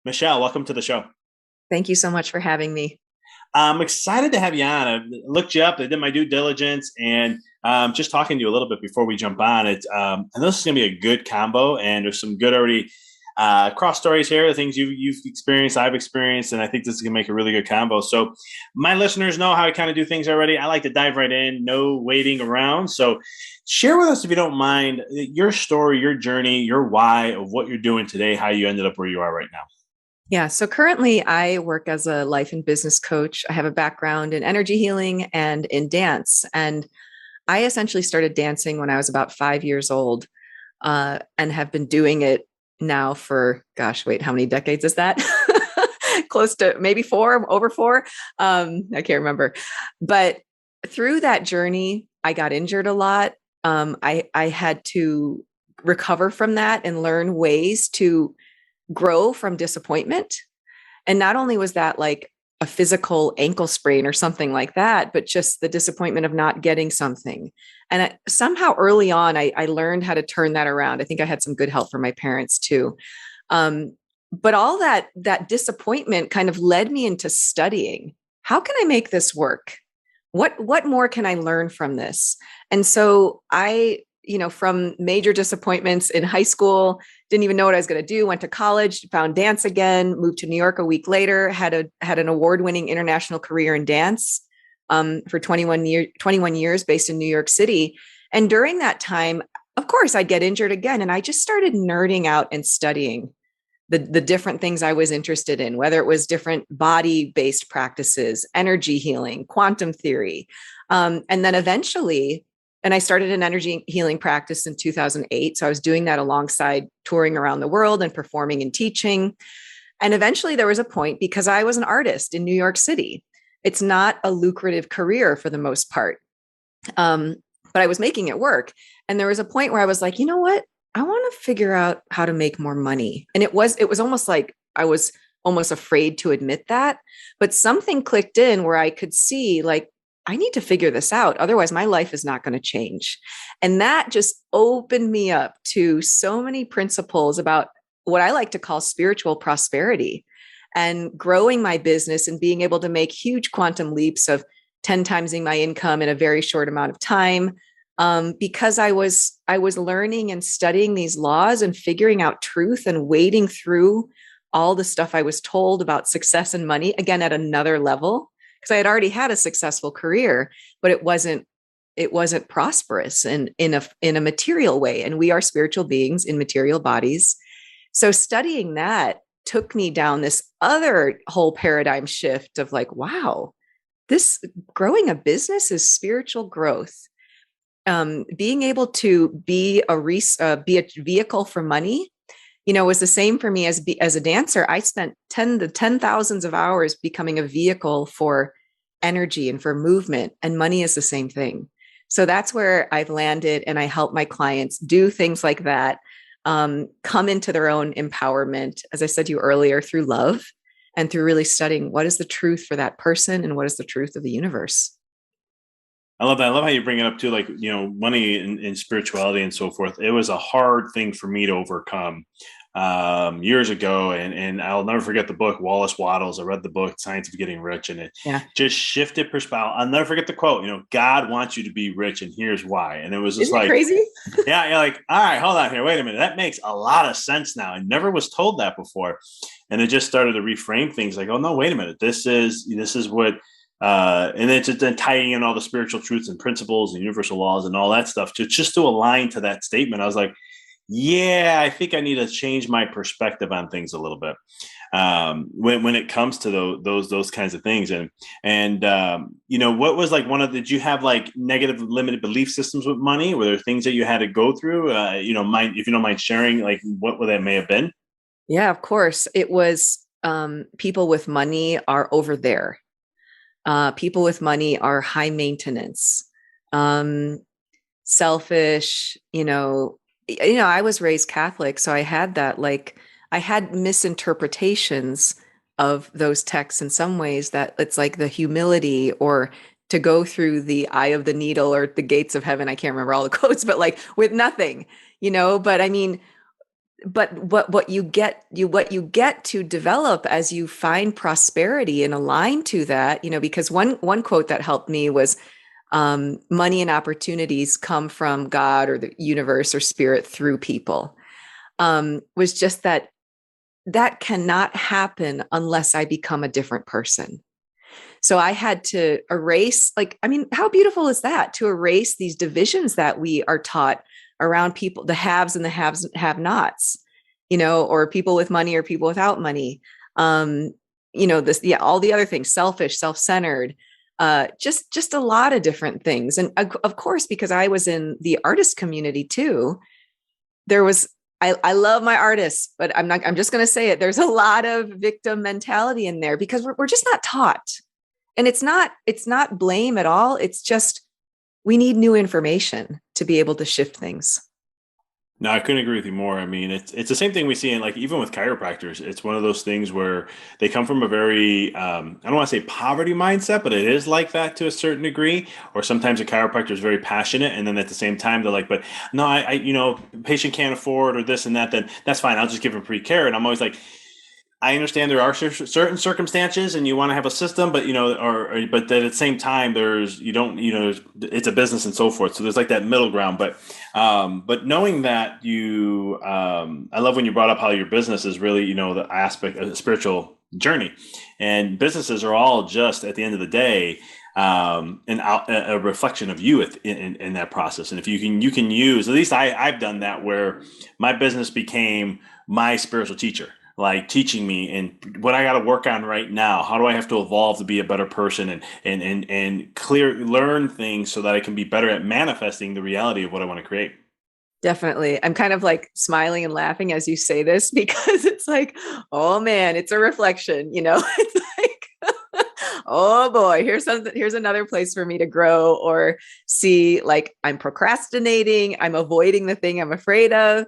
Michelle, welcome to the show. Thank you so much for having me. I'm excited to have you on. I looked you up, I did my due diligence, and just talking to you a little bit before we jump on. I know this is going to be a good combo, and there's some good already cross stories here, the things you've experienced, I've experienced, and I think this is going to make a really good combo. So, my listeners know how I kind of do things already. I like to dive right in, no waiting around. So, share with us, if you don't mind, your story, your journey, your why of what you're doing today, how you ended up where you are right now. Yeah, so currently I work as a life and business coach. I have a background in energy healing and in dance. And I essentially started dancing when I was about 5 years old and have been doing it now for, gosh, wait, how many decades is that? Close to maybe four, over four. I can't remember. But through that journey, I got injured a lot. I had to recover from that and learn ways to grow from disappointment. And not only was that like a physical ankle sprain or something like that, but just the disappointment of not getting something. And somehow early on, I learned how to turn that around. I think I had some good help from my parents too. But all that disappointment kind of led me into studying. How can I make this work? What more can I learn from this? And so from major disappointments in high school, didn't even know what I was going to do, went to college, found dance again, moved to New York a week later, had an award-winning international career in dance for 21 years based in New York City. And during that time, of course, I'd get injured again. And I just started nerding out and studying the different things I was interested in, whether it was different body-based practices, energy healing, quantum theory. And then eventually, and I started an energy healing practice in 2008. So I was doing that alongside touring around the world and performing and teaching. And eventually there was a point, because I was an artist in New York City. It's not a lucrative career for the most part. But I was making it work. And there was a point where I was like, you know what? I want to figure out how to make more money. And it was almost like I was almost afraid to admit that, but something clicked in where I could see, like, I need to figure this out. Otherwise, my life is not going to change. And that just opened me up to so many principles about what I like to call spiritual prosperity and growing my business and being able to make huge quantum leaps of 10 timesing my income in a very short amount of time. Because I was learning and studying these laws and figuring out truth and wading through all the stuff I was told about success and money, again, at another level, because I had already had a successful career, but it wasn't prosperous and in a material way. And we are spiritual beings in material bodies. So studying that took me down this other whole paradigm shift of like, wow, this growing a business is spiritual growth. Being able to be a vehicle for money, was the same for me as a dancer. I spent 10 thousands of hours becoming a vehicle for energy and for movement, and money is the same thing. So that's where I've landed, and I help my clients do things like that, come into their own empowerment, as I said to you earlier, through love and through really studying what is the truth for that person and what is the truth of the universe. I love that. I love how you bring it up too, like, money and spirituality and so forth. It was a hard thing for me to overcome years ago. And I'll never forget the book, Wallace Wattles. I read the book, Science of Getting Rich, and it Yeah. just shifted perspective. I'll never forget the quote, God wants you to be rich, and here's why. And it was just Isn't it like, crazy? yeah, you're like, all right, hold on here. Wait a minute. That makes a lot of sense now. I never was told that before. And it just started to reframe things like, oh, no, wait a minute. This is what, and then just then tying in all the spiritual truths and principles and universal laws and all that stuff just to align to that statement. I was like, yeah, I think I need to change my perspective on things a little bit when it comes to those kinds of things. And what was like did you have like negative limited belief systems with money? Were there things that you had to go through? Mind if you don't mind sharing, like what that may have been? Yeah, of course. It was people with money are over there. People with money are high maintenance, selfish. I was raised Catholic, so I had that. Like, I had misinterpretations of those texts in some ways, that it's like the humility or to go through the eye of the needle or the gates of heaven. I can't remember all the quotes, but like with nothing. But I mean, but what you get to develop as you find prosperity and align to that, because one quote that helped me was, money and opportunities come from God or the universe or spirit through people. Was just that cannot happen unless I become a different person. So I had to erase, like, I mean, how beautiful is that, to erase these divisions that we are taught around people, the haves and the have nots, or people with money or people without money. This, yeah, all the other things, selfish, self-centered, just a lot of different things. And of course, because I was in the artist community too, there was, I love my artists, but I'm just going to say it. There's a lot of victim mentality in there because we're just not taught. And it's not blame at all. It's just, we need new information to be able to shift things. No, I couldn't agree with you more. I mean, it's the same thing we see in, like, even with chiropractors. It's one of those things where they come from a very I don't want to say poverty mindset, but it is like that to a certain degree. Or sometimes a chiropractor is very passionate, and then at the same time they're like, "But no, patient can't afford or this and that. Then that's fine. I'll just give him free care." And I'm always like, I understand there are certain circumstances, and you want to have a system, but but then at the same time, there's you don't it's a business and so forth. So there's like that middle ground. But knowing that I love when you brought up how your business is really the aspect of a spiritual journey, and businesses are all just at the end of the day a reflection of you in that process. And if you can use, at least I've done that, where my business became my spiritual teacher, like teaching me and what I got to work on right now. How do I have to evolve to be a better person and learn things so that I can be better at manifesting the reality of what I want to create. Definitely. I'm kind of like smiling and laughing as you say this because it's like, oh man, it's a reflection, it's like, oh boy, here's another place for me to grow or see, like, I'm procrastinating, I'm avoiding the thing I'm afraid of.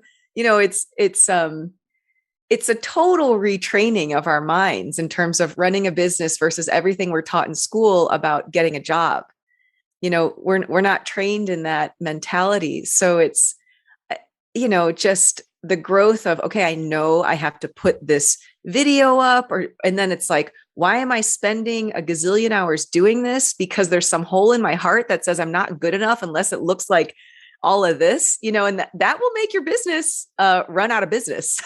It's a total retraining of our minds in terms of running a business versus everything we're taught in school about getting a job. We're not trained in that mentality. So it's, just the growth of, okay, I know I have to put this video up, and then it's like, why am I spending a gazillion hours doing this? Because there's some hole in my heart that says I'm not good enough unless it looks like all of this, and that will make your business run out of business,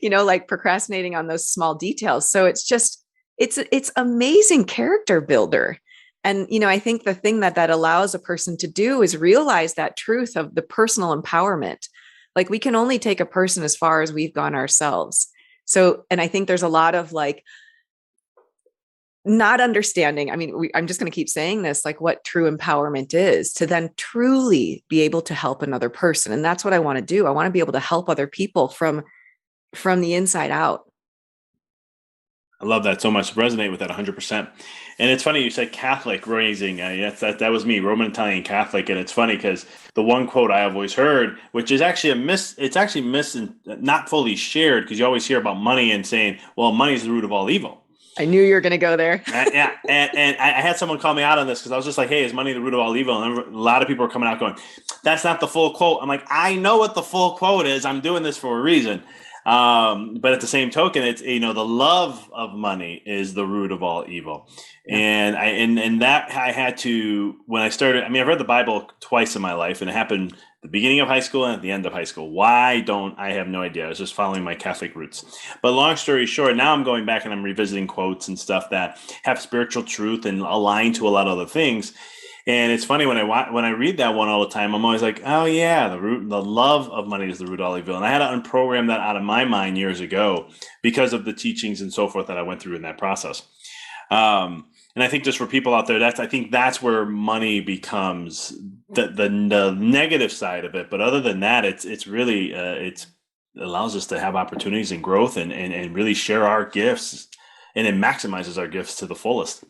like procrastinating on those small details. So it's amazing character builder. And, I think the thing that allows a person to do is realize that truth of the personal empowerment. Like, we can only take a person as far as we've gone ourselves. So, and I think there's a lot of like, not understanding. I mean, I'm just going to keep saying this, like, what true empowerment is, to then truly be able to help another person. And that's what I want to do. I want to be able to help other people from the inside out. I love that so much. Resonate with that 100%. And it's funny you said Catholic raising. Yes, that was me, Roman Italian Catholic. And it's funny because the one quote I have always heard, which is actually it's actually and not fully shared, because you always hear about money and saying, well, money is the root of all evil. I knew you were going to go there. Yeah, and I had someone call me out on this because I was just like, "Hey, is money the root of all evil?" And a lot of people are coming out going, "That's not the full quote." I'm like, "I know what the full quote is. I'm doing this for a reason." But at the same token, it's the love of money is the root of all evil, Yeah. and that I had to, when I started. I mean, I've read the Bible twice in my life, and it happened the beginning of high school and at the end of high school. Why don't I have no idea? I was just following my Catholic roots. But long story short, now I'm going back and I'm revisiting quotes and stuff that have spiritual truth and align to a lot of other things. And it's funny when I read that one all the time, I'm always like, oh yeah, the love of money is the root of all evil. And I had to unprogram that out of my mind years ago because of the teachings and so forth that I went through in that process. And I think just for people out there, I think that's where money becomes the negative side of it. But other than that, it's really it allows us to have opportunities and growth and really share our gifts, and it maximizes our gifts to the fullest.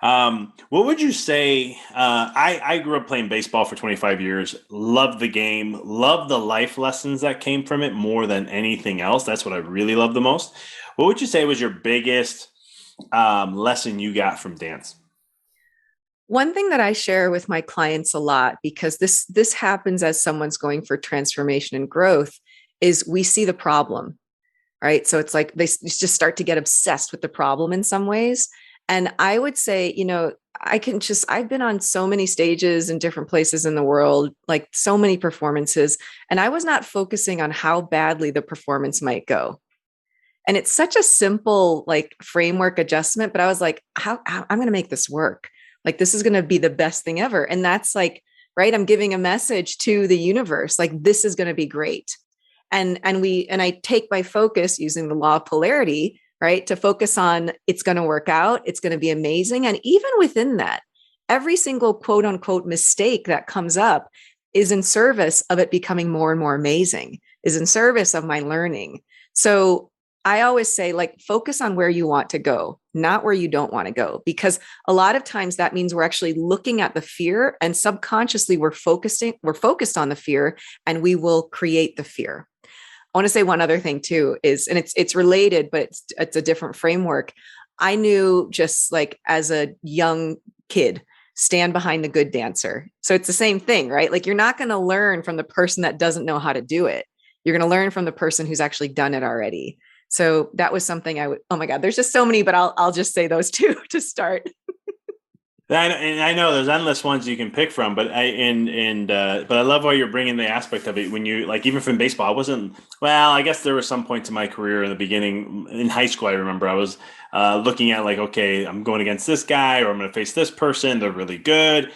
What would you say? I grew up playing baseball for 25 years, loved the game, loved the life lessons that came from it more than anything else. That's what I really love the most. What would you say was your biggest lesson you got from dance? One thing that I share with my clients a lot, because this happens as someone's going for transformation and growth, is we see the problem, right? So it's like they just start to get obsessed with the problem in some ways. And I would say, I've been on so many stages in different places in the world, like so many performances, and I was not focusing on how badly the performance might go. And it's such a simple like framework adjustment, but I was like, how I'm going to make this work. Like, this is going to be the best thing ever. And that's like, right. I'm giving a message to the universe, like, this is going to be great. And I take my focus using the law of polarity, right, to focus on it's going to work out, it's going to be amazing. And even within that, every single quote unquote mistake that comes up is in service of it becoming more and more amazing, is in service of my learning. So I always say, like, focus on where you want to go, not where you don't want to go, because a lot of times that means we're actually looking at the fear, and subconsciously we're focused on the fear, and we will create the fear. I want to say one other thing too is, and it's related, but it's a different framework. I knew, just like as a young kid, stand behind the good dancer. So it's the same thing, right? Like, you're not going to learn from the person that doesn't know how to do it. You're going to learn from the person who's actually done it already. So that was something I would, oh my God, there's just so many, but I'll just say those two to start. And I know there's endless ones you can pick from, but but I love why you're bringing the aspect of it when you, like, even from baseball. I wasn't, well, I guess there were some points in my career in the beginning in high school. I remember I was looking at, like, okay, I'm going against this guy, or I'm going to face this person. They're really good.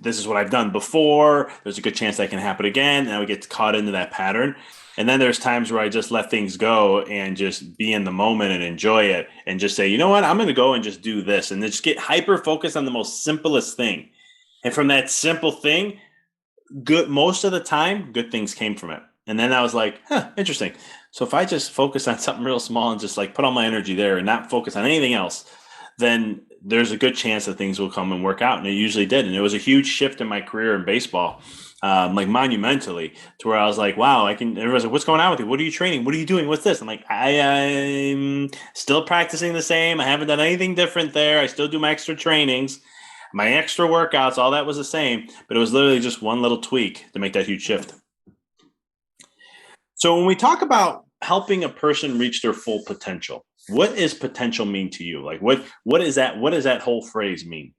This is what I've done before. There's a good chance that can happen again. And I would get caught into that pattern. And then there's times where I just let things go and just be in the moment and enjoy it, and just say, you know what, I'm going to go and just do this, and then just get hyper focused on the most simplest thing. And from that simple thing, most of the time, good things came from it. And then I was like, interesting. So if I just focus on something real small and just like put all my energy there and not focus on anything else, then there's a good chance that things will come and work out. And it usually did. And it was a huge shift in my career in baseball. Like monumentally, to where I was like, wow, everyone's like, what's going on with you? What are you training? What are you doing? What's this? I'm like, I'm still practicing the same. I haven't done anything different there. I still do my extra trainings, my extra workouts, all that was the same, but it was literally just one little tweak to make that huge shift. So when we talk about helping a person reach their full potential, what does potential mean to you? Like, what is that? What does that whole phrase mean?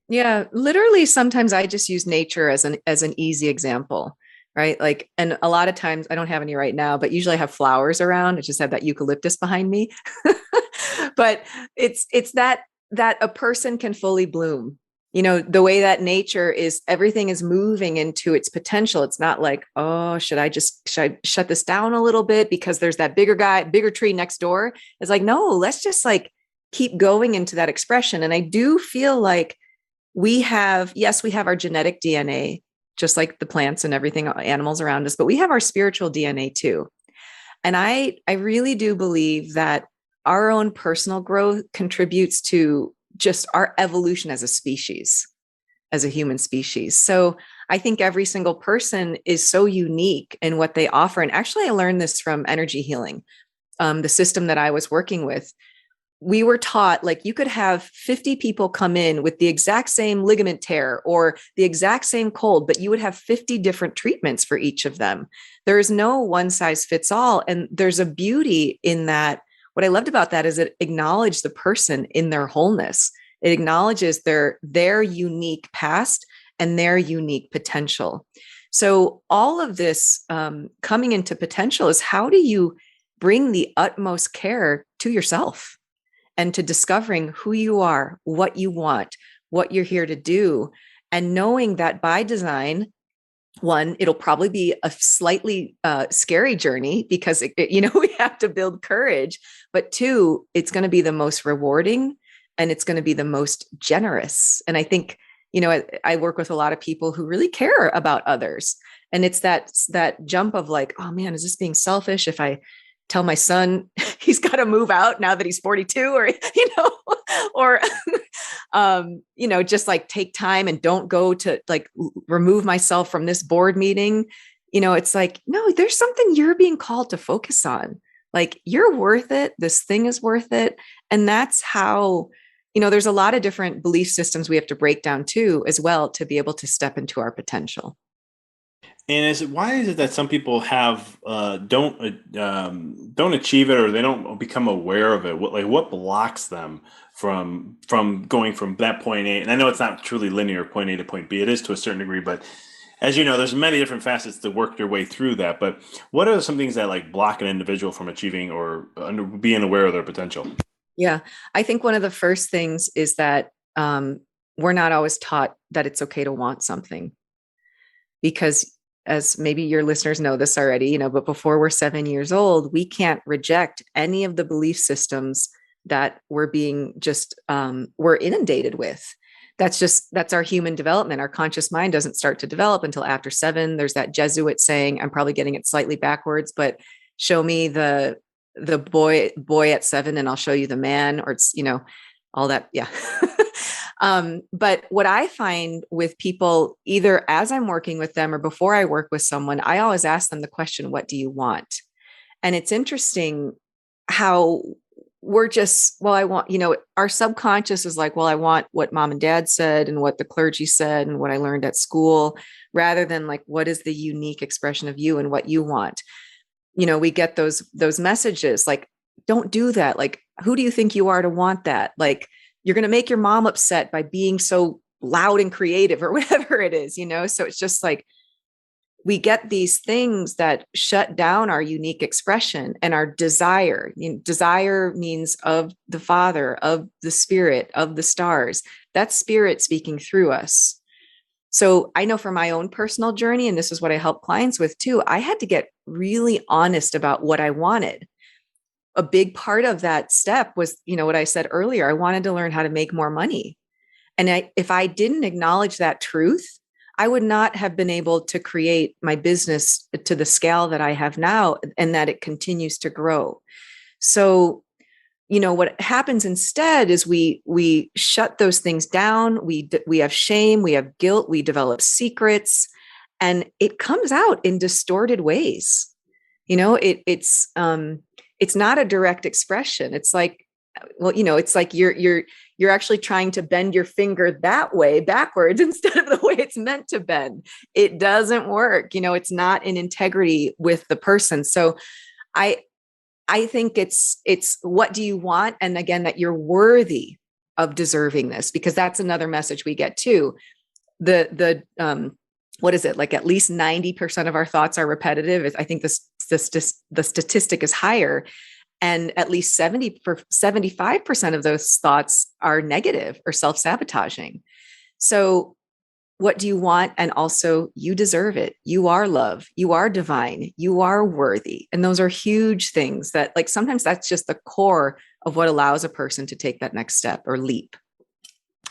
Yeah, literally sometimes I just use nature as an easy example, right? Like, and a lot of times I don't have any right now, but usually I have flowers around. I just have that eucalyptus behind me. But it's that a person can fully bloom. The way that nature is, everything is moving into its potential. It's not like, oh, should I shut this down a little bit because there's that bigger tree next door? It's like, no, let's just like keep going into that expression. And I do feel like we have our genetic DNA, just like the plants and everything, animals around us, but we have our spiritual DNA too. And I really do believe that our own personal growth contributes to just our evolution as a species, as a human species. So I think every single person is so unique in what they offer. And actually, I learned this from energy healing, the system that I was working with. We were taught, like, you could have 50 people come in with the exact same ligament tear or the exact same cold, but you would have 50 different treatments for each of them. There is no one size fits all. And there's a beauty in that. What I loved about that is it acknowledged the person in their wholeness. It acknowledges their unique past and their unique potential. So all of this coming into potential is, how do you bring the utmost care to yourself and to discovering who you are, what you want, what you're here to do, and knowing that by design, one, it'll probably be a slightly scary journey because we have to build courage. But two, it's going to be the most rewarding, and it's going to be the most generous. And I think, I work with a lot of people who really care about others, and it's that jump of like, oh man, is this being selfish if I tell my son he's got to move out now that he's 42, or, or, just like take time and don't go to like remove myself from this board meeting. It's like, no, there's something you're being called to focus on. Like, you're worth it. This thing is worth it. And that's how, there's a lot of different belief systems we have to break down too, as well, to be able to step into our potential. And why is it that some people have don't achieve it, or they don't become aware of it? What blocks them from going from that point A? And I know it's not truly linear, point A to point B. It is to a certain degree, but as you know, there's many different facets to work your way through that. But what are some things that like block an individual from achieving or being aware of their potential? Yeah. I think one of the first things is that we're not always taught that it's okay to want something, because as maybe your listeners know this already, but before we're 7 years old, we can't reject any of the belief systems that we're being just, we're inundated with. That's our human development. Our conscious mind doesn't start to develop until after 7. There's that Jesuit saying, I'm probably getting it slightly backwards, but show me the boy at 7 and I'll show you the man, or it's, all that. Yeah. But what I find with people, either as I'm working with them or before I work with someone, I always ask them the question, what do you want? And it's interesting how we're just, well, I want, our subconscious is like, well, I want what mom and dad said and what the clergy said and what I learned at school, rather than like, what is the unique expression of you and what you want? We get those messages like, don't do that. Like, who do you think you are to want that? Like, you're going to make your mom upset by being so loud and creative or whatever it is, So it's just like, we get these things that shut down our unique expression and our desire. Desire means of the Father, of the Spirit, of the stars. That's Spirit speaking through us. So I know from my own personal journey, and this is what I help clients with too, I had to get really honest about what I wanted. A big part of that step was, what I said earlier, I wanted to learn how to make more money. And if I didn't acknowledge that truth, I would not have been able to create my business to the scale that I have now and that it continues to grow. So, what happens instead is we shut those things down. We have shame, we have guilt, we develop secrets, and it comes out in distorted ways. It's not a direct expression. It's like, well, it's like you're actually trying to bend your finger that way backwards instead of the way it's meant to bend. It doesn't work. It's not in integrity with the person. So I think it's what do you want? And again, that you're worthy of deserving this, because that's another message we get too. The what is it? Like at least 90% of our thoughts are repetitive. I think the statistic is higher. And at least 75% of those thoughts are negative or self-sabotaging. So what do you want? And also, you deserve it. You are love. You are divine. You are worthy. And those are huge things that, like, sometimes that's just the core of what allows a person to take that next step or leap.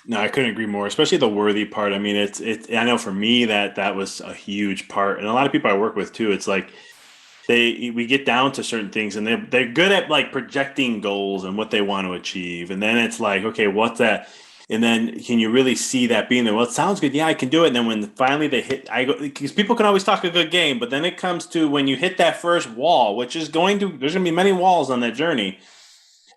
No, I couldn't agree more, especially the worthy part. I mean, I know for me that was a huge part. And a lot of people I work with too, it's like, we get down to certain things and they're good at like projecting goals and what they want to achieve. And then it's like, okay, what's that? And then can you really see that being there? Well, it sounds good. Yeah, I can do it. And then when finally they hit, because people can always talk a good game, but then it comes to when you hit that first wall, which is there's going to be many walls on that journey.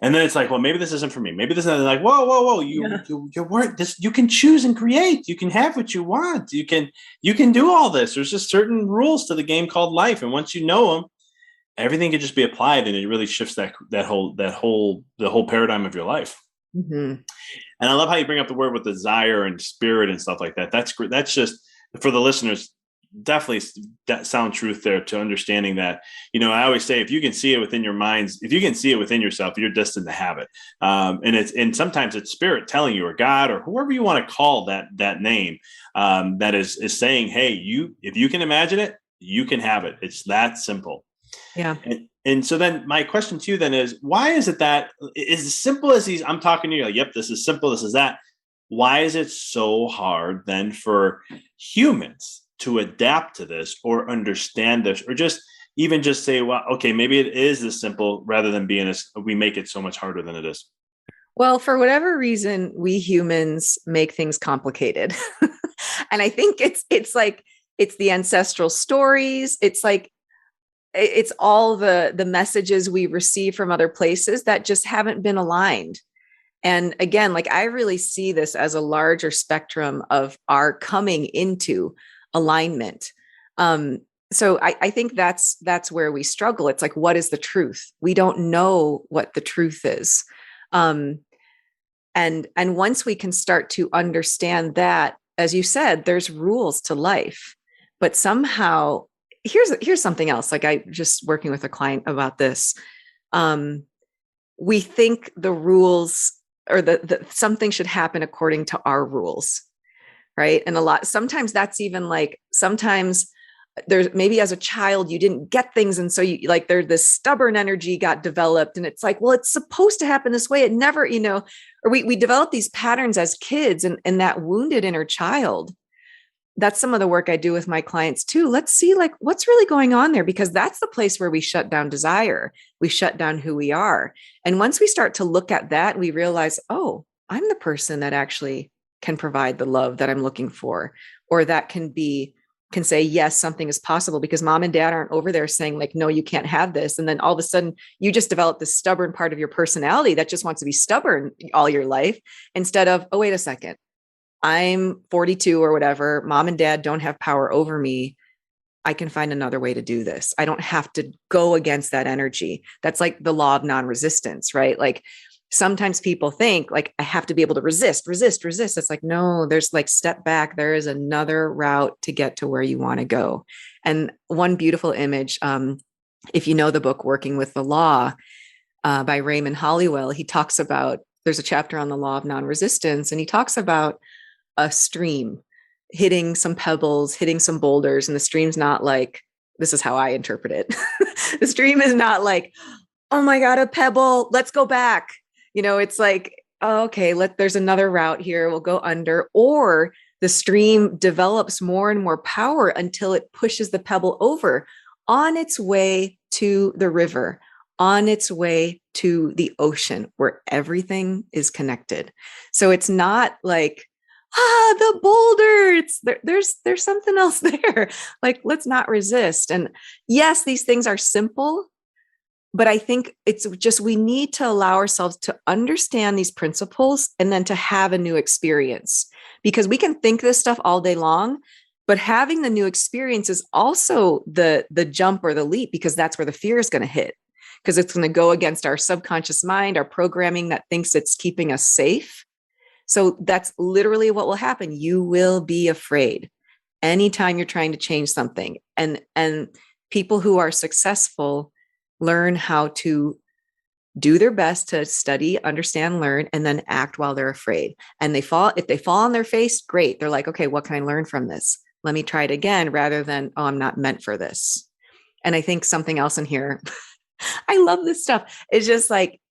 And then it's like, well, maybe this isn't for me. Maybe this isn't. Like, whoa. You weren't this. You can choose and create. You can have what you want. You can do all this. There's just certain rules to the game called life. And once you know them, everything can just be applied, and it really shifts the whole paradigm of your life. Mm-hmm. And I love how you bring up the word with desire and spirit and stuff like that. That's great. That's just for the listeners. Definitely that sound truth there to understanding that, I always say, if you can see it within your minds, if you can see it within yourself, you're destined to have it. And sometimes it's spirit telling you, or God, or whoever you want to call that name, that is saying, hey, if you can imagine it, you can have it. It's that simple. Yeah. And so then my question to you then is, why is it that is as simple as I'm talking to you, like, yep, this is simple, this is that. Why is it so hard then for humans to adapt to this or understand this, or just say, well, okay, maybe it is this simple, rather than we make it so much harder than it is? Well, for whatever reason, we humans make things complicated. And I think it's like, it's the ancestral stories. It's like, it's all the messages we receive from other places that just haven't been aligned. And again, like, I really see this as a larger spectrum of our coming into alignment. Um, so I think that's where we struggle. It's like, what is the truth? We don't know what the truth is. Um, and once we can start to understand that, as you said, there's rules to life, but somehow here's something else. Like, I just working with a client about this. Um, we think the rules, or the something should happen according to our rules, right? And sometimes that's even like, sometimes there's maybe as a child you didn't get things, and so you like, there's this stubborn energy got developed, and it's like, well, it's supposed to happen this way, it never, or we develop these patterns as kids, and that wounded inner child. That's some of the work I do with my clients too. Let's see, like, what's really going on there, because that's the place where we shut down desire, we shut down who we are. And once we start to look at that, we realize, oh, I'm the person that actually can provide the love that I'm looking for, or that can say, yes, something is possible, because mom and dad aren't over there saying, like, no, you can't have this. And then all of a sudden you just develop this stubborn part of your personality that just wants to be stubborn all your life, instead of, oh, wait a second, I'm 42 or whatever, mom and dad don't have power over me, I can find another way to do this. I don't have to go against that energy. That's like the law of non-resistance, right? Like, sometimes people think, like, I have to be able to resist. It's like, no, there's like, step back. There is another route to get to where you want to go. And one beautiful image, if you know the book Working with the Law, by Raymond Hollywell, he talks about, there's a chapter on the law of non-resistance, and he talks about a stream hitting some pebbles, hitting some boulders. And the stream's not like, this is how I interpret it. The stream is not like, oh my God, a pebble, let's go back. It's like, oh, okay, there's another route here, we'll go under. Or the stream develops more and more power until it pushes the pebble over on its way to the river, on its way to the ocean, where everything is connected. So it's not like, the boulder, there's something else there. Like, let's not resist. And yes, these things are simple, but I think it's just, we need to allow ourselves to understand these principles and then to have a new experience, because we can think this stuff all day long, but having the new experience is also the jump or the leap, because that's where the fear is going to hit, because it's going to go against our subconscious mind, our programming that thinks it's keeping us safe. So that's literally what will happen. You will be afraid anytime you're trying to change something. And people who are successful learn how to do their best to study, understand, learn, and then act while they're afraid. And if they fall on their face, great. They're like, okay, what can I learn from this? Let me try it again, rather than, oh, I'm not meant for this. And I think something else in here, I love this stuff. It's just like,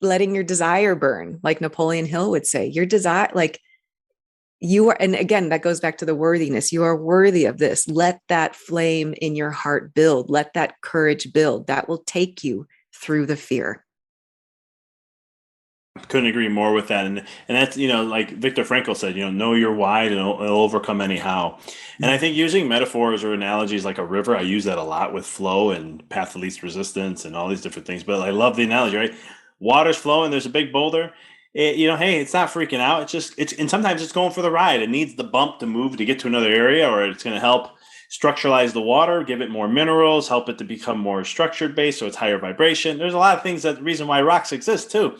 letting your desire burn, like Napoleon Hill would say, your desire, like, you are, and again, that goes back to the worthiness. You are worthy of this. Let that flame in your heart build. Let that courage build. That will take you through the fear. Couldn't agree more with that. And that's, like Viktor Frankl said, know your why, and it'll overcome anyhow. And I think using metaphors or analogies like a river, I use that a lot with flow and path of least resistance and all these different things. But I love the analogy, right? Water's flowing, there's a big boulder. Hey, it's not freaking out. And sometimes it's going for the ride. It needs the bump to move to get to another area, or it's going to help structuralize the water, give it more minerals, help it to become more structured based, so it's higher vibration. There's a lot of things, that the reason why rocks exist too.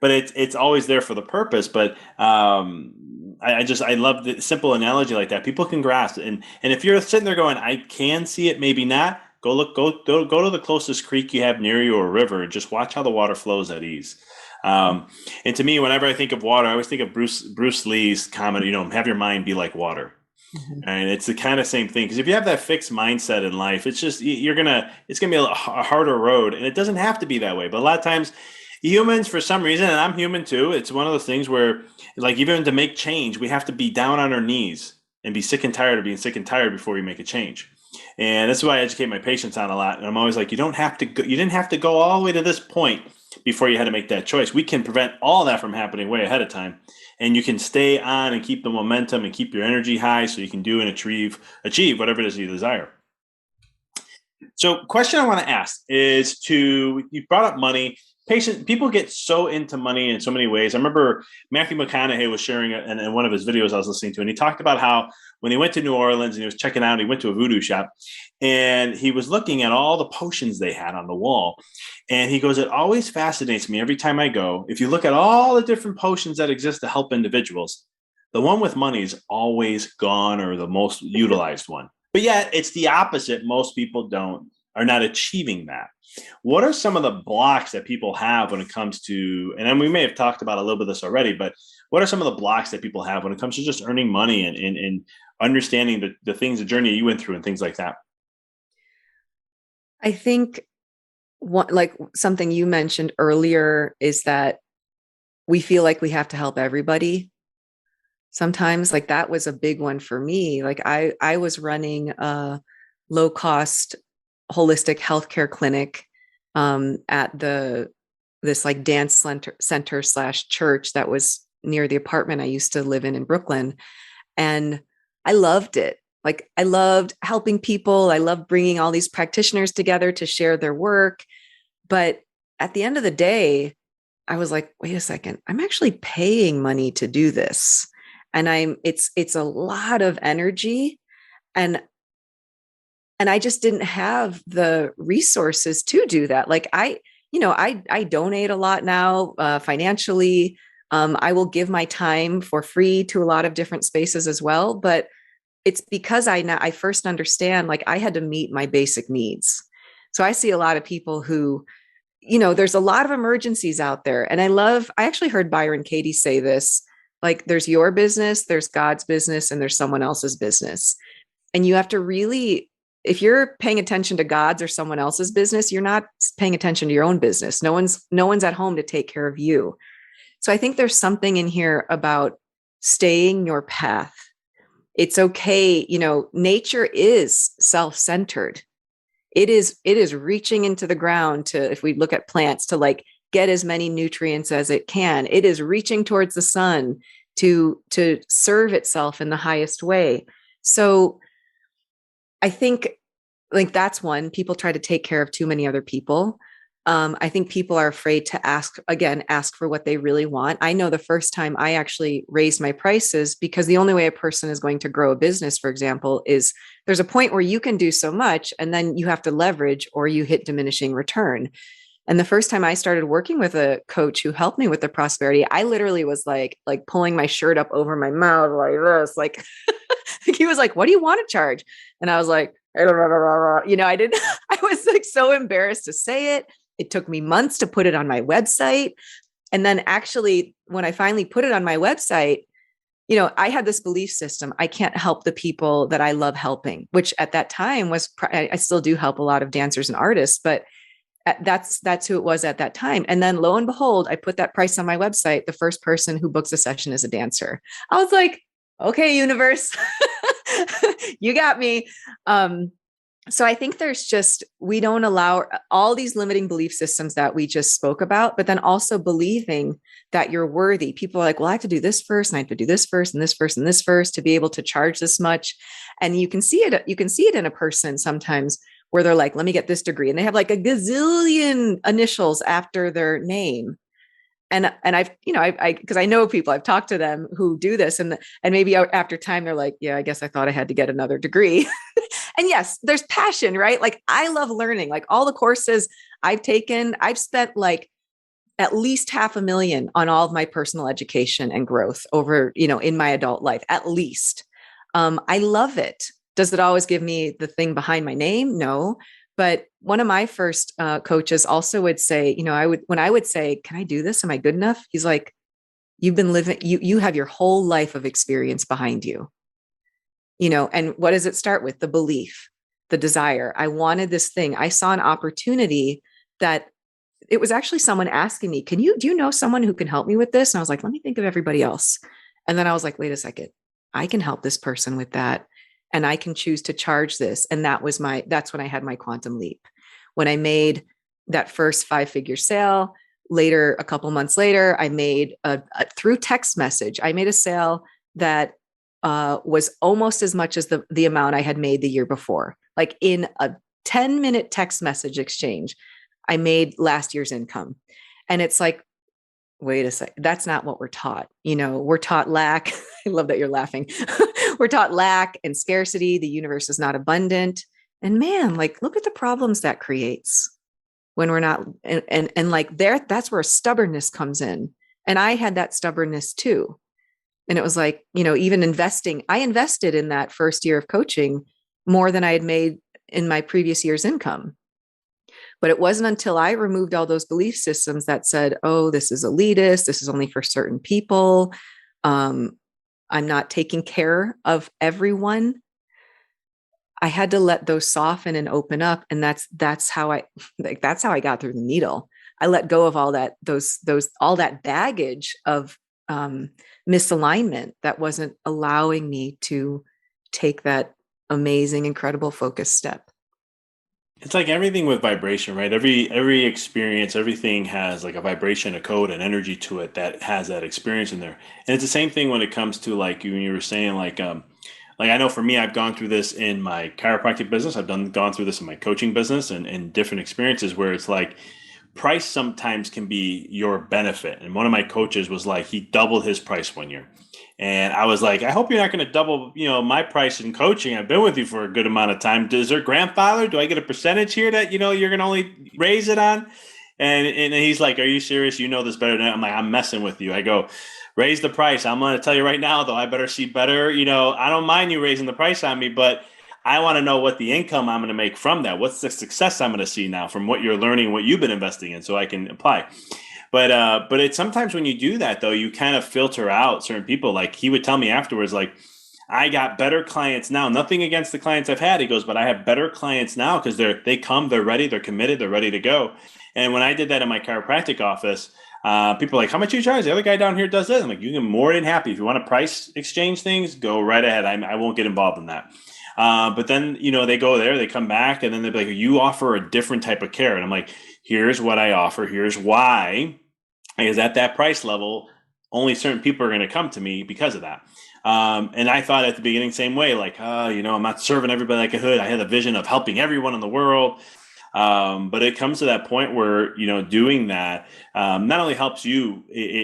But it's always there for the purpose. But I love the simple analogy like that. People can grasp it. And if you're sitting there going, I can see it, maybe not, go to the closest creek you have near you, or river, and just watch how the water flows at ease. And to me, whenever I think of water, I always think of Bruce Lee's comment, have your mind be like water. Mm-hmm. And it's the kind of same thing, because if you have that fixed mindset in life, it's just, it's going to be a harder road, and it doesn't have to be that way. But a lot of times humans, for some reason, and I'm human too, it's one of those things where, like, even to make change, we have to be down on our knees and be sick and tired of being sick and tired before we make a change. And that's why I educate my patients on a lot. And I'm always like, you didn't have to go all the way to this point before you had to make that choice. We can prevent all that from happening way ahead of time. And you can stay on and keep the momentum and keep your energy high, so you can do and achieve whatever it is you desire. So question I want to ask is, you brought up money. patient people get so into money in so many ways. I remember Matthew McConaughey was sharing in one of his videos I was listening to, and he talked about how when he went to New Orleans and he was checking out, he went to a voodoo shop and he was looking at all the potions they had on the wall. And he goes, it always fascinates me every time I go. If you look at all the different potions that exist to help individuals, the one with money is always gone or the most utilized one. But yet it's the opposite. Most people are not achieving that. What are some of the blocks that people have when it comes to, and then we may have talked about a little bit of this already, but what are some of the blocks that people have when it comes to just earning money and understanding the things, the journey you went through and things like that? I think like something you mentioned earlier is that we feel like we have to help everybody. Sometimes like that was a big one for me. Like I was running a low cost holistic healthcare clinic at this like dance center / church that was near the apartment I used to live in Brooklyn. And I loved it. Like I loved helping people. I loved bringing all these practitioners together to share their work. But at the end of the day, I was like, wait a second, I'm actually paying money to do this. And it's a lot of energy. And I just didn't have the resources to do that. Like I donate a lot now financially. I will give my time for free to a lot of different spaces as well. But it's because I first understand, like I had to meet my basic needs. So I see a lot of people who, there's a lot of emergencies out there. And I actually heard Byron Katie say this, like there's your business, there's God's business, and there's someone else's business. And you have to really, if you're paying attention to God's or someone else's business, you're not paying attention to your own business. No one's at home to take care of you. So I think there's something in here about staying your path. It's okay. Nature is self-centered. It is reaching into the ground to, if we look at plants, to like get as many nutrients as it can. It is reaching towards the sun to serve itself in the highest way. So I think like that's one, people try to take care of too many other people. I think people are afraid to ask for what they really want. I know the first time I actually raised my prices, because the only way a person is going to grow a business, for example, is there's a point where you can do so much and then you have to leverage or you hit diminishing return. And the first time I started working with a coach who helped me with the prosperity, I literally was like pulling my shirt up over my mouth like this, like he was like, what do you want to charge? And I was like, I was like so embarrassed to say it. It took me months to put it on my website. And then actually, when I finally put it on my website, I had this belief system. I can't help the people that I love helping, which at that time was, I still do help a lot of dancers and artists, but that's who it was at that time. And then lo and behold, I put that price on my website. The first person who books a session is a dancer. I was like, okay, universe, you got me. So I think we don't allow all these limiting belief systems that we just spoke about, but then also believing that you're worthy. People are like, well, I have to do this first, and I have to do this first, and this first, and this first to be able to charge this much. And you can see it in a person sometimes where they're like, let me get this degree. And they have like a gazillion initials after their name. And I've, because I know people, I've talked to them who do this, and maybe after time, they're like, yeah, I guess I thought I had to get another degree. And yes, there's passion, right? Like I love learning, like all the courses I've taken, I've spent like at least $500,000 on all of my personal education and growth over, in my adult life, at least. I love it. Does it always give me the thing behind my name? No. But one of my first coaches also would say, when I would say, can I do this? Am I good enough? He's like, you've been living, you have your whole life of experience behind you, and what does it start with? The belief, the desire. I wanted this thing. I saw an opportunity that it was actually someone asking me, do you know someone who can help me with this? And I was like, let me think of everybody else. And then I was like, wait a second, I can help this person with that. And I can choose to charge this. And that's when I had my quantum leap. When I made that first 5-figure sale, later, a couple months later, I made through text message, I made a sale that was almost as much as the amount I had made the year before. Like in a 10-minute text message exchange, I made last year's income. And it's like, wait a sec, that's not what we're taught. We're taught lack. I love that you're laughing. We're taught lack and scarcity. The universe is not abundant. And man, like, look at the problems that creates when we're not, and like there, that's where stubbornness comes in. And I had that stubbornness too. And it was like, even investing, I invested in that first year of coaching more than I had made in my previous year's income. But it wasn't until I removed all those belief systems that said, oh, this is elitist, this is only for certain people. I'm not taking care of everyone. I had to let those soften and open up. And that's how I got through the needle. I let go of all that, all that baggage of misalignment that wasn't allowing me to take that amazing, incredible focus step. It's like everything with vibration, right? Every experience, everything has like a vibration, a code, an energy to it that has that experience in there. And it's the same thing when it comes to like you were saying, like I know for me, I've gone through this in my chiropractic business. I've gone through this in my coaching business and different experiences where it's like price sometimes can be your benefit. And one of my coaches was like, he doubled his price one year. And I was like, I hope you're not going to double, my price in coaching. I've been with you for a good amount of time. Does their grandfather, do I get a percentage here that, you're going to only raise it on? And he's like, are you serious? You know this better than I'm like, I'm messing with you. I go, raise the price. I'm going to tell you right now, though, I better see better. I don't mind you raising the price on me, but I want to know what the income I'm going to make from that. What's the success I'm going to see now from what you're learning, what you've been investing in, so I can apply. But it's sometimes when you do that, though, you kind of filter out certain people. Like he would tell me afterwards, like, I got better clients now. Nothing against the clients I've had. He goes, but I have better clients now because they come, they're ready, they're committed, they're ready to go. And when I did that in my chiropractic office, people are like, how much you charge? The other guy down here does this. I'm like, you can more than happy. If you want to price exchange things, go right ahead. I won't get involved in that. But then, they go there, they come back, and then they'll be like, you offer a different type of care. And I'm like, here's what I offer. Here's why. Because at that price level, only certain people are going to come to me because of that. And I thought at the beginning, same way, like, I'm not serving everybody like a hood. I had a vision of helping everyone in the world. But it comes to that point where, doing that not only helps you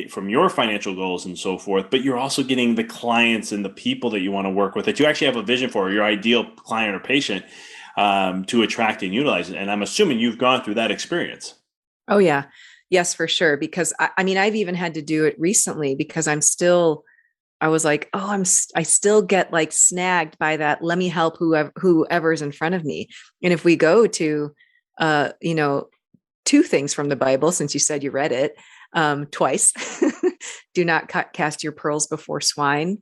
from your financial goals and so forth, but you're also getting the clients and the people that you want to work with that you actually have a vision for, your ideal client or patient to attract and utilize. And I'm assuming you've gone through that experience. Oh, yeah. Yes, for sure. Because I've even had to do it recently because I was like, oh, I still get like snagged by that. Let me help whoever's in front of me. And if we go to, two things from the Bible, since you said you read it twice, do not cast your pearls before swine.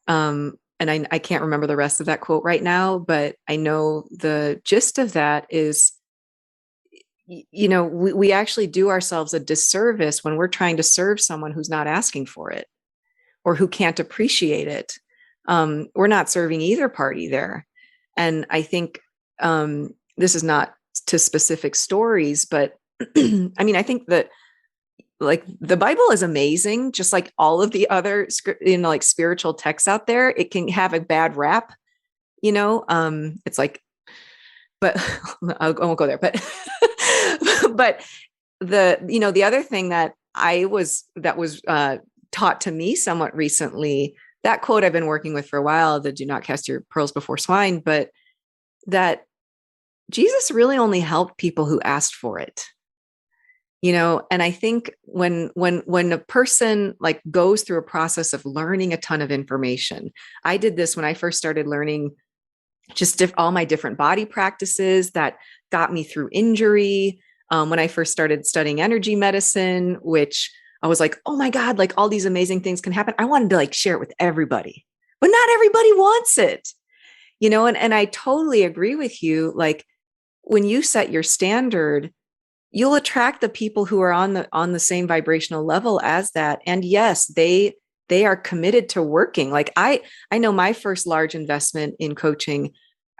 And I can't remember the rest of that quote right now, but I know the gist of that is, we actually do ourselves a disservice when we're trying to serve someone who's not asking for it or who can't appreciate it. We're not serving either party there. And I think this is not to specific stories, but I think that like the Bible is amazing, just like all of the other like spiritual texts out there. It can have a bad rap, it's like, but I won't go there, but but the other thing that was taught to me somewhat recently, that quote I've been working with for a while, the do not cast your pearls before swine, but that Jesus really only helped people who asked for it. And I think when a person like goes through a process of learning a ton of information, I did this when I first started learning just all my different body practices that got me through injury. When I first started studying energy medicine, which I was like, oh my God, like all these amazing things can happen. I wanted to like share it with everybody, but not everybody wants it, and I totally agree with you. Like when you set your standard, you'll attract the people who are on the same vibrational level as that. And yes, they are committed to working. Like I know my first large investment in coaching,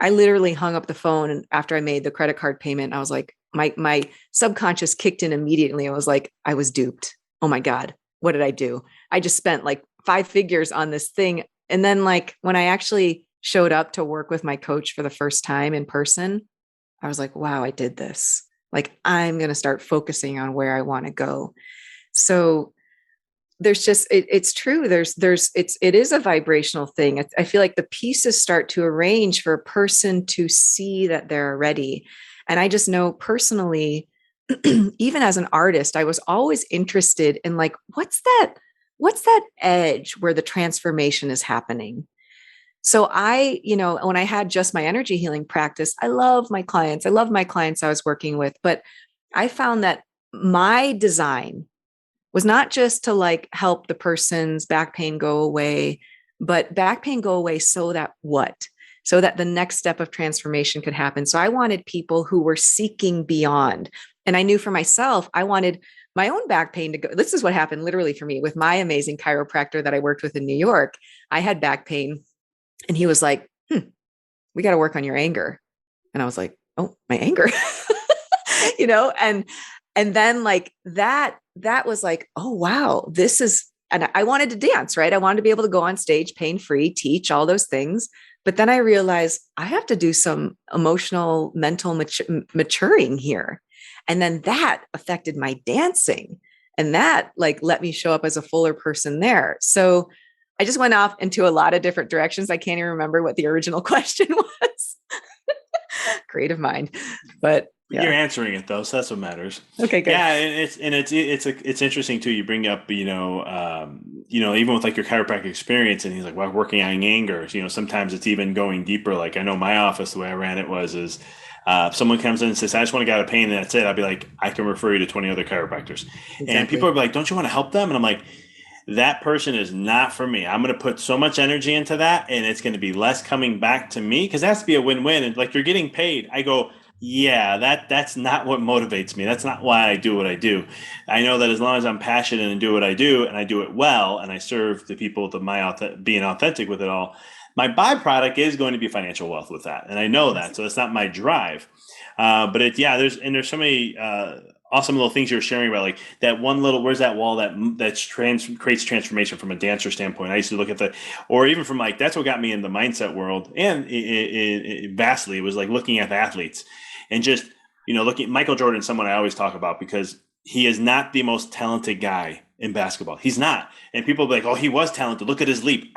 I literally hung up the phone, and after I made the credit card payment, I was like, my subconscious kicked in immediately. I was like, I was duped. Oh my God, what did I do? I just spent like 5 figures on this thing. And then like when I actually showed up to work with my coach for the first time in person, I was like, wow, I did this. Like, I'm going to start focusing on where I want to go. So there's just, it's true. It is a vibrational thing. I feel like the pieces start to arrange for a person to see that they're ready. And I just know personally, even as an artist, I was always interested in like, what's that edge where the transformation is happening? So when I had just my energy healing practice, I love my clients. I love my clients I was working with, but I found that my design was not just to like help the person's back pain go away, but back pain go away so that what? So that the next step of transformation could happen. So I wanted people who were seeking beyond. And I knew for myself, I wanted my own back pain to go. This is what happened literally for me with my amazing chiropractor that I worked with in New York. I had back pain and he was like, we got to work on your anger. And I was like, oh, my anger, and then like that was like, oh, wow, this is, and I wanted to dance, right? I wanted to be able to go on stage, pain-free, teach all those things. But then I realized I have to do some emotional, mental maturing here. And then that affected my dancing. And that like let me show up as a fuller person there. So I just went off into a lot of different directions. I can't even remember what the original question was. Creative mind. But yeah. You're answering it though, so that's what matters. Okay, good. Yeah, it's interesting too. You bring up, even with like your chiropractic experience, and he's like, well, working on anger. Sometimes it's even going deeper. Like I know my office, the way I ran it was if someone comes in and says, I just want to get out of pain, and that's it. I'd be like, I can refer you to 20 other chiropractors. Exactly. And people are like, don't you want to help them? And I'm like, that person is not for me. I'm going to put so much energy into that, and it's going to be less coming back to me because it has to be a win-win. And like you're getting paid. I go, yeah, that's not what motivates me. That's not why I do what I do. I know that as long as I'm passionate and do what I do, and I do it well, and I serve the people to being authentic with it all, my byproduct is going to be financial wealth with that, and I know that. So it's not my drive, but there's so many awesome little things you're sharing about, like that one little, where's that wall that creates transformation from a dancer standpoint. I used to look at that, or even from like, that's what got me in the mindset world, and vastly, it was like looking at the athletes. And just, looking at Michael Jordan, someone I always talk about because he is not the most talented guy in basketball. He's not. And people be like, oh, he was talented. Look at his leap.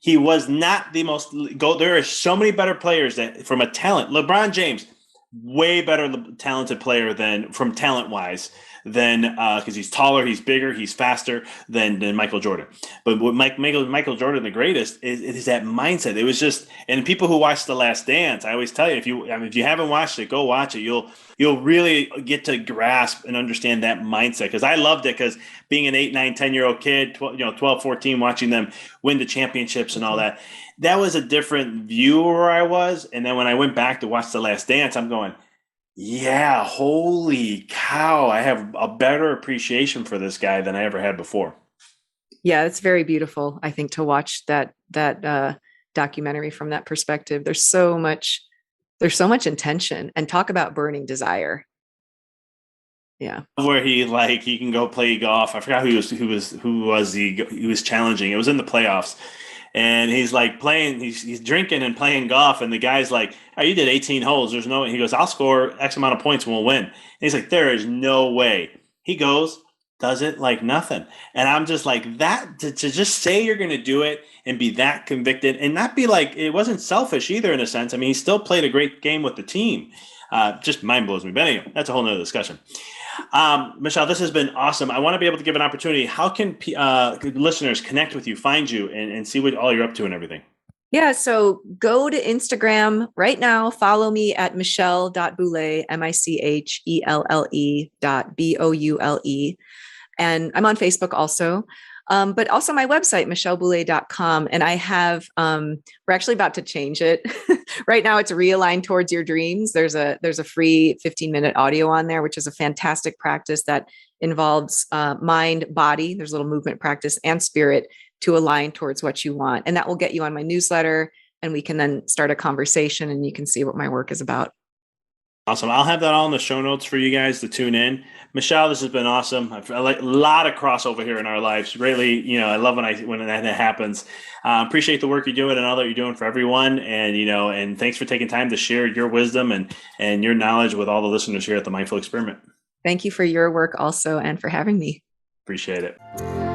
He was not the most there are so many better players that from a talent. LeBron James, way better talented player than from talent wise than because he's taller, he's bigger, he's faster than Michael Jordan. But what Michael Jordan, the greatest, is that mindset. It was just, and people who watch The Last Dance, I always tell you, if you haven't watched it, go watch it. You'll really get to grasp and understand that mindset. Because I loved it, because being an 8, 9, 10-year-old kid, 12, 14, watching them win the championships and all that, that was a different view where I was. And then when I went back to watch The Last Dance, I'm going, yeah, holy cow, I have a better appreciation for this guy than I ever had before. Yeah, it's very beautiful, I think, to watch that documentary from that perspective. There's so much intention, and talk about burning desire. Yeah. Where he can go play golf. I forgot who he was challenging. It was in the playoffs. And he's like playing, he's drinking and playing golf. And the guy's like, oh, you did 18 holes. There's no way. He goes, I'll score X amount of points and we'll win. And he's like, there is no way. He goes, does it like nothing. And I'm just like, that to just say you're going to do it and be that convicted and not be like, it wasn't selfish either in a sense. I mean, he still played a great game with the team. Just mind blows me. But anyway, that's a whole nother discussion. Michelle, this has been awesome. I want to be able to give an opportunity. How can listeners connect with you, find you, and see what all you're up to and everything? Yeah. So go to Instagram right now. Follow me at Michelle.Boulé, Michelle.Boule. And I'm on Facebook also. But also my website, michelleboulé.com. And I have, we're actually about to change it. Right now it's Realign Towards Your Dreams. There's a free 15-minute audio on there, which is a fantastic practice that involves mind, body. There's a little movement practice and spirit to align towards what you want. And that will get you on my newsletter, and we can then start a conversation and you can see what my work is about. Awesome. I'll have that all in the show notes for you guys to tune in. Michelle, this has been awesome. I like a lot of crossover here in our lives. Greatly, I love when that happens. Appreciate the work you're doing and all that you're doing for everyone. And and thanks for taking time to share your wisdom and your knowledge with all the listeners here at the Mindful Experiment. Thank you for your work also and for having me. Appreciate it.